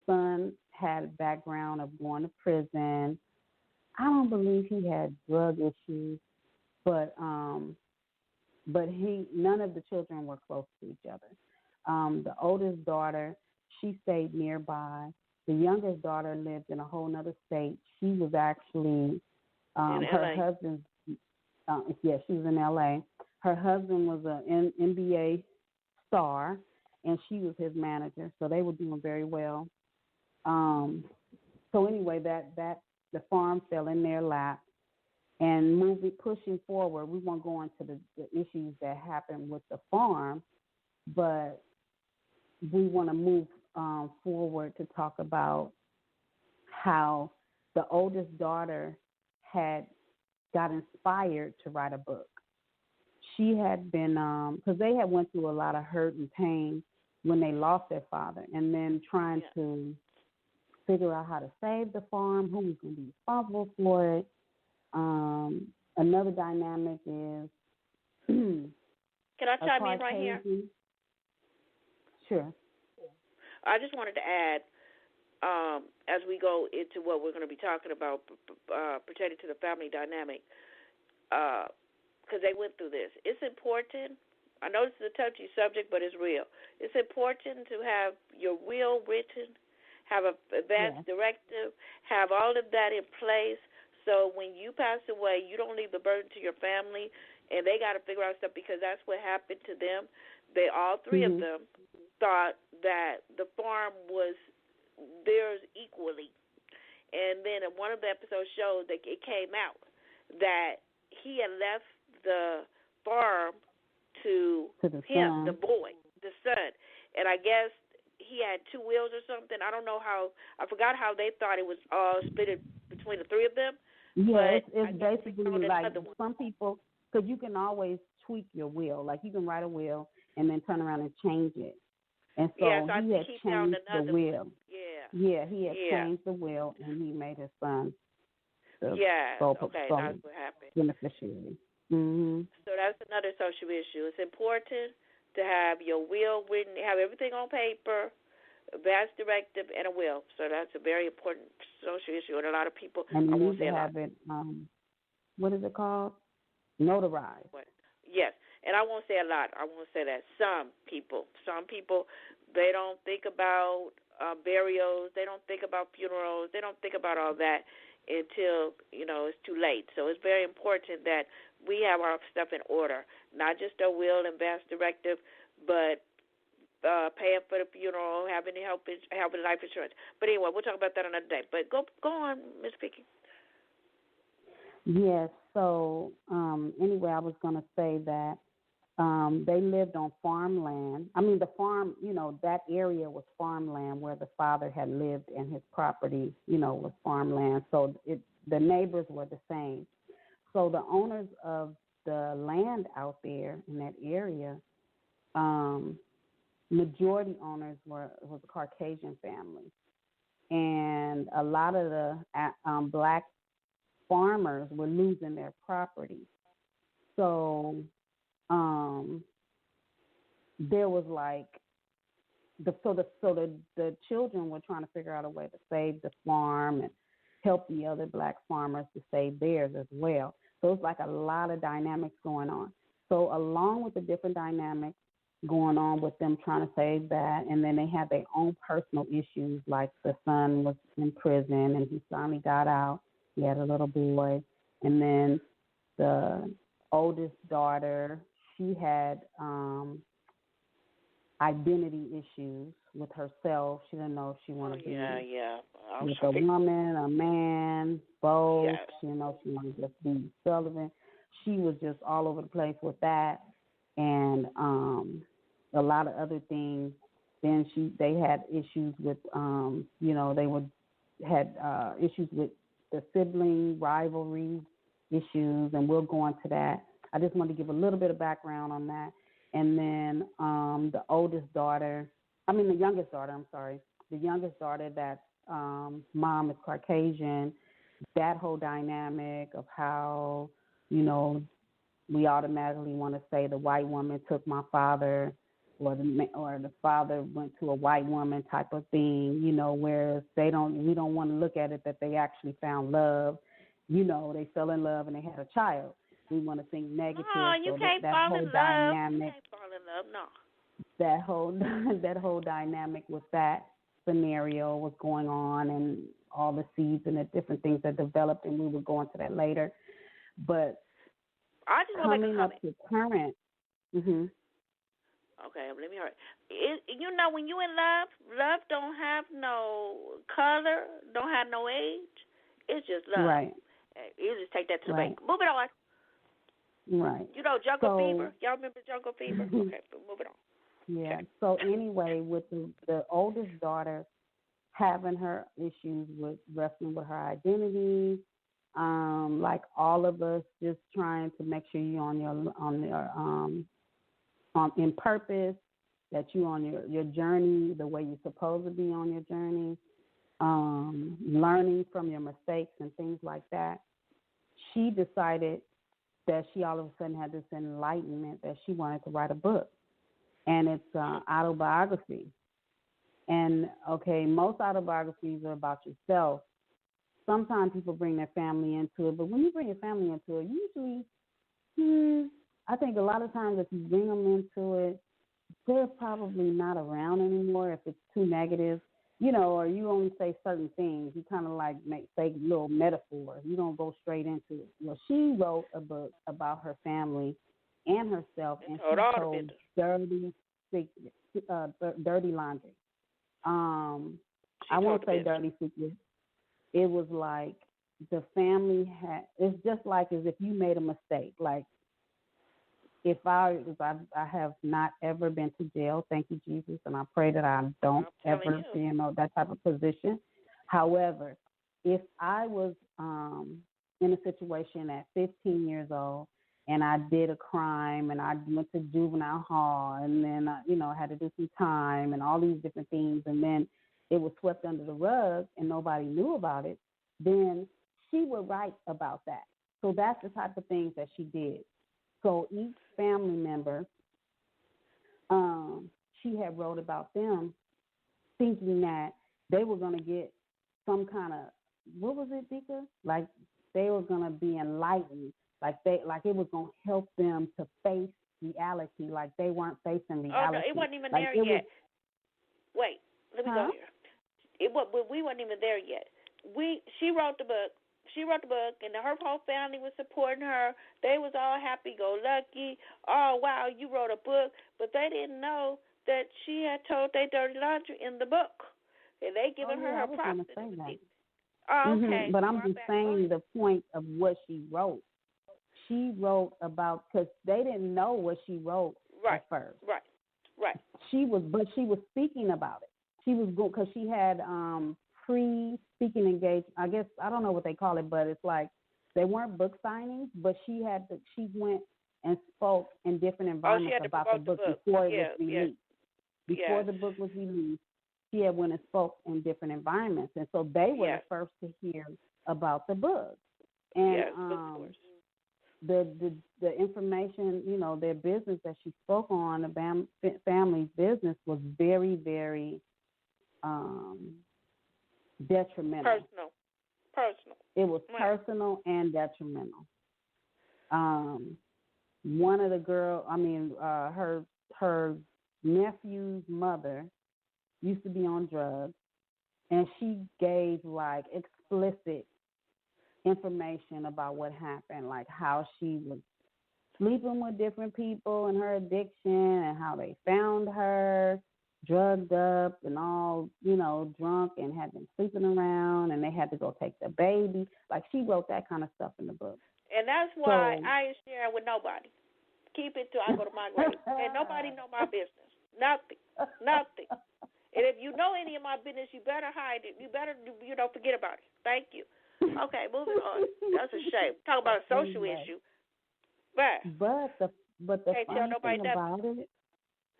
son had a background of going to prison. I don't believe he had drug issues, but none of the children were close to each other. The oldest daughter, she stayed nearby. The youngest daughter lived in a whole nother state. She was actually her husband's. She was in L.A. Her husband was an NBA star, and she was his manager. So they were doing very well. So anyway, that the farm fell in their lap. And pushing forward, we won't go into the issues that happened with the farm, but we want to move forward to talk about how the oldest daughter got inspired to write a book. She had been, because they had went through a lot of hurt and pain when they lost their father, and then trying to figure out how to save the farm, who was going to be responsible for it. Another dynamic is Can I chime in right here? Sure. I just wanted to add, as we go into what we're going to be talking about pertaining to the family dynamic, because they went through this. It's important. I know this is a touchy subject, but it's real. It's important to have your will written, have an advance directive, have all of that in place. So when you pass away, you don't leave the burden to your family, and they got to figure out stuff, because that's what happened to them. They all three of them thought that the farm was theirs equally. And then in one of the episodes showed that it came out that he had left the farm to him, the boy, the son. And I guess he had two wills or something. I don't know how. I forgot how they thought it was all split between the three of them. Yeah, it's basically like some people, because you can always tweak your will. Like you can write a will and then turn around and change it. And so he had changed the will. Yeah, he had changed the will, and he made his son the sole that's what happened. Beneficiary. So that's another social issue. It's important to have your will written, have everything on paper, advance directive, and a will. So that's a very important social issue, and a lot of people. And you need to have it. What is it called? Notarized. Yes, and I won't say a lot. I won't say that. Some people, they don't think about burials. They don't think about funerals. They don't think about all that until it's too late. So it's very important that we have our stuff in order, not just a will and advance directive, but paying for the funeral, having help with life insurance. But anyway, we'll talk about that another day. But go on, Ms. Vicky. Yes. So anyway, I was going to say that they lived on farmland. I mean, the farm, that area was farmland where the father had lived, and his property, was farmland. So the neighbors were the same. So the owners of the land out there in that area, majority owners was a Caucasian family, and a lot of the black farmers were losing their property. So there was like the children were trying to figure out a way to save the farm and help the other black farmers to save theirs as well. So it's like a lot of dynamics going on. So along with the different dynamics going on with them trying to save that, and then they had their own personal issues, like the son was in prison and he finally got out. He had a little boy. And then the oldest daughter, she had identity issues with herself. She didn't know if she wanted to be with a woman, a man, both. Yes. She didn't know if she wanted to just be celibate. She was just all over the place with that, and a lot of other things. Then they had issues with, had issues with the sibling rivalry issues, and we'll go into that. I just wanted to give a little bit of background on that. And then the youngest daughter, that mom is Caucasian, that whole dynamic of how, we automatically want to say the white woman took my father, or the father went to a white woman type of thing, whereas we don't want to look at it that they actually found love, they fell in love and they had a child. We want to think negative. Oh, you so can't that fall whole in love. dynamic, You can't fall in love, no. That whole dynamic with that scenario was going on, and all the seeds and the different things that developed, and we will go into that later. But I just want to make a comment. Up to current. Okay, let me hurry. When you in love don't have no color, don't have no age. It's just love. Right. You just take that to the bank. Move it on. Right. Jungle Fever. Y'all remember Jungle Fever? Okay, move it on. Yeah. Okay. So anyway, with the oldest daughter having her issues with wrestling with her identity, like all of us, just trying to make sure you're in purpose, that you're on your journey the way you're supposed to be on your journey, learning from your mistakes and things like that. She decided that she all of a sudden had this enlightenment that she wanted to write a book, and it's autobiography. And most autobiographies are about yourself. Sometimes people bring their family into it, but when you bring your family into it, usually, I think a lot of times if you bring them into it, they're probably not around anymore if it's too negative, or you only say certain things. You kind of like say little metaphors. You don't go straight into it. Well, she wrote a book about her family and herself, and she told dirty laundry. I won't say dirty secrets. It was like the family it's just like as if you made a mistake. Like if I have not ever been to jail, thank you, Jesus, and I pray that I don't ever be in that type of position. However, if I was in a situation at 15 years old and I did a crime and I went to juvenile hall and then, I had to do some time and all these different things, and then it was swept under the rug and nobody knew about it, then she would write about that. So that's the type of things that she did. So each family member, she had wrote about them thinking that they were going to get some kind of, what was it, Dika? Like they were going to be enlightened, like it was going to help them to face reality, like they weren't facing reality. Oh, no, it wasn't even there yet. Wait, let me go here. We weren't even there yet. She wrote the book. And her whole family was supporting her. They was all happy-go-lucky. Oh, wow, you wrote a book. But they didn't know that she had told their dirty laundry in the book. And they giving her props. Oh, okay. But I'm just saying the point of what she wrote. She wrote about, because they didn't know what she wrote at first. Right. She was speaking about it. She was good because she had pre-speaking engagement. I guess, I don't know what they call it, but it's like they weren't book signings, but she went and spoke in different environments about the book before it was released. Before the book was released, she had went and spoke in different environments, and so they were the first to hear about the book. And the information, their business that she spoke on, the family's business, was very, very detrimental. Personal. It was personal and detrimental. One of the girls, her nephew's mother used to be on drugs, and she gave like explicit information about what happened, like how she was sleeping with different people and her addiction, and how they found her drugged up and all, drunk and had been sleeping around, and they had to go take the baby. Like, she wrote that kind of stuff in the book. And that's why I ain't sharing with nobody. Keep it till I go to my grave. And nobody know my business. Nothing. And if you know any of my business, you better hide it. You better, forget about it. Thank you. Okay, moving on. That's a shame. Talk about a social issue. But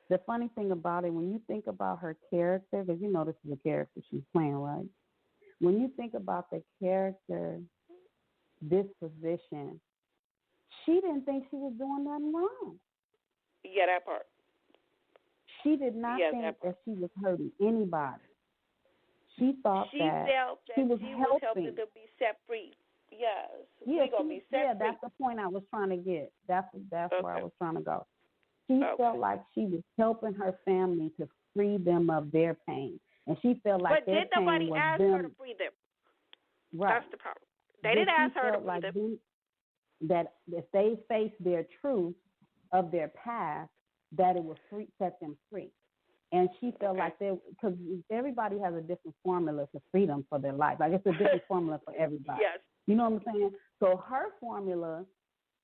the funny thing about it, when you think about her character, because this is a character she's playing, right? When you think about the character disposition, she didn't think she was doing nothing wrong. Yeah, that part. She did not think that she was hurting anybody. She thought she that felt that she was helping them be set free. Yes. Yeah, we're gonna be set free. That's the point I was trying to get. That's where I was trying to go. She felt like she was helping her family to free them of their pain. And she felt like their pain was them. But did nobody ask her to free them? Right. That's the problem. They didn't ask her to free them. That if they faced their truth of their past, that it would set them free. And she felt like because everybody has a different formula for freedom for their life. Like it's a different formula for everybody. Yes. You know what I'm saying? So her formula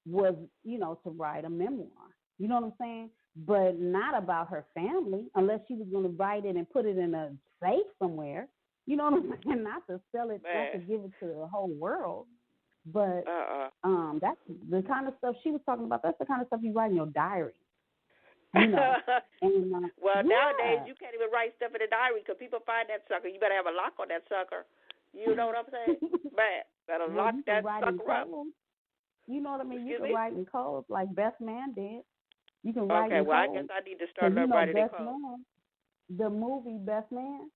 was, to write a memoir. You know what I'm saying? But not about her family, unless she was going to write it and put it in a safe somewhere. You know what I'm saying? Not to sell it, not to give it to the whole world. But that's the kind of stuff she was talking about. That's the kind of stuff you write in your diary. Nowadays you can't even write stuff in a diary because people find that sucker. You better have a lock on that sucker. You know what I'm saying? Better lock that sucker up. You know what I mean? You can write in codes like Best Man did. You can write in codes. I guess I need to start writing in codes. The movie Best Man,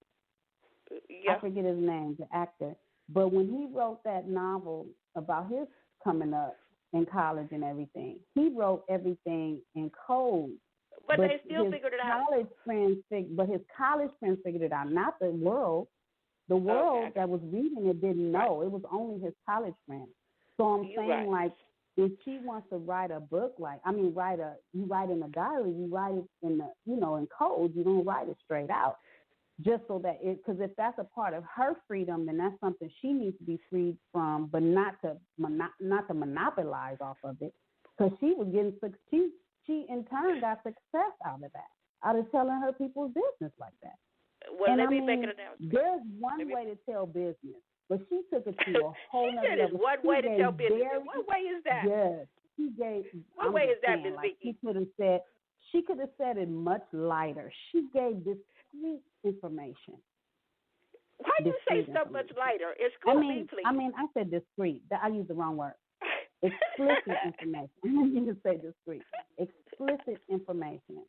I forget his name, the actor. But when he wrote that novel about his coming up in college and everything, he wrote everything in code. But they still figured it out. But his college friends figured it out, not the world. The world that was reading it didn't know. It was only his college friends. So I'm saying, like, if she wants to write a book, you write in a diary, you write it in in code. You don't write it straight out, just so that because if that's a part of her freedom, then that's something she needs to be freed from, but not to monopolize off of it, because she was getting success. She in turn got success out of that, out of telling her people's business like that. Well, let me make an announcement. There's one way to tell business, but she took it to a whole other level. One way to tell business. What way is that? Yes, she gave. What way is that, Ms. Vicky? She could have said it much lighter. She gave discreet information. Why do you say so much lighter? Excuse me, please. I said discreet. I used the wrong word. Explicit information. I didn't even say discreet. Explicit information.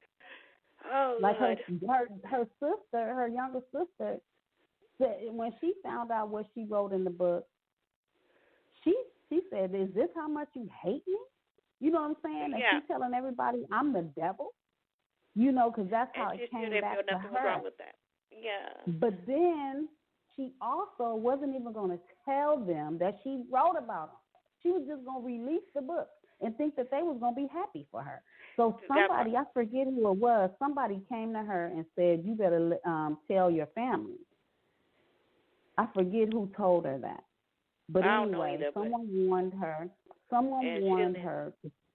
Oh, like Lord. her sister, her younger sister, said when she found out what she wrote in the book, she said, "Is this how much you hate me?" You know what I'm saying? And she's telling everybody I'm the devil. Because that's how it came back to her. Wrong with that. Yeah. But then she also wasn't even going to tell them that she wrote about them. She was just going to release the book and think that they was going to be happy for her. So somebody, I forget who it was, somebody came to her and said, "You better tell your family." I forget who told her that. But anyway, someone warned her. Someone warned her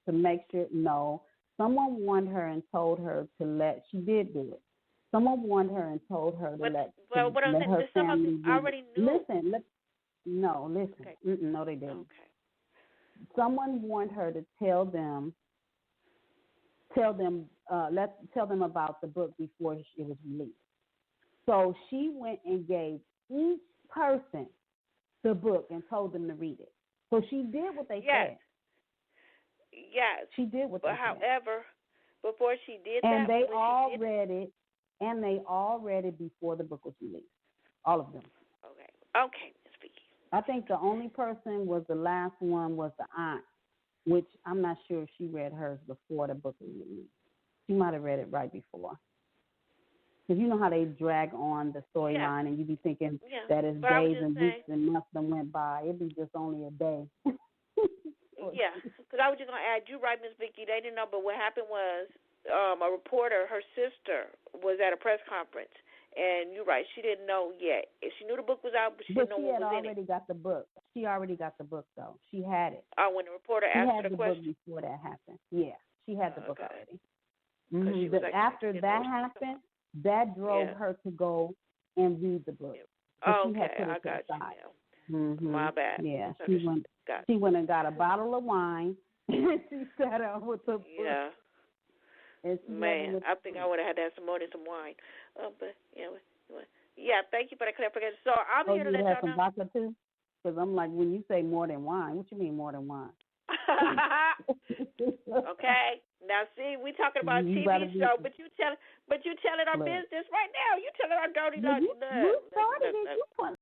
to make sure, someone warned her and told her she did do it. Someone warned her and told her to let her family do it. Already knew. Listen. Okay. No, they didn't. Okay. Someone warned her to tell them about the book before it was released. So she went and gave each person the book and told them to read it. So she did what they said. Yes. She did what they said. However, before she did and they all read it, and they all read it before the book was released. All of them. Okay, Ms. Vicky. I think the only person was the last one was the aunt, which I'm not sure if she read hers before the book was released. She might have read it right before. Because you know how they drag on the storyline, and you be thinking that it's days and weeks and months that went by. It'd be just only a day. Because I was just going to add, you're right, Ms. Vicky. They didn't know, but what happened was a reporter, her sister, was at a press conference. And you're right, she didn't know yet. She knew the book was out, but she didn't know what was in it. But she had already got the book. She already got the book, though. She had it. Oh, when the reporter asked her the question? She had the book before that happened. Yeah, she had the book already. Mm-hmm. But after that happened, that drove her to go and read the book. Oh, okay, I got you now. Mm-hmm. My bad. Yeah, she went and got a bottle of wine, and she sat out with the book. Yeah. Man, I think I would have had to have some more than some wine. But thank you for that clarification. So I'm here to let y'all know. Some vodka too? Because I'm like, when you say more than wine, what you mean more than wine? Okay. Now, see, we talking about TV show, but you telling our business right now. You telling our dirty, you started it.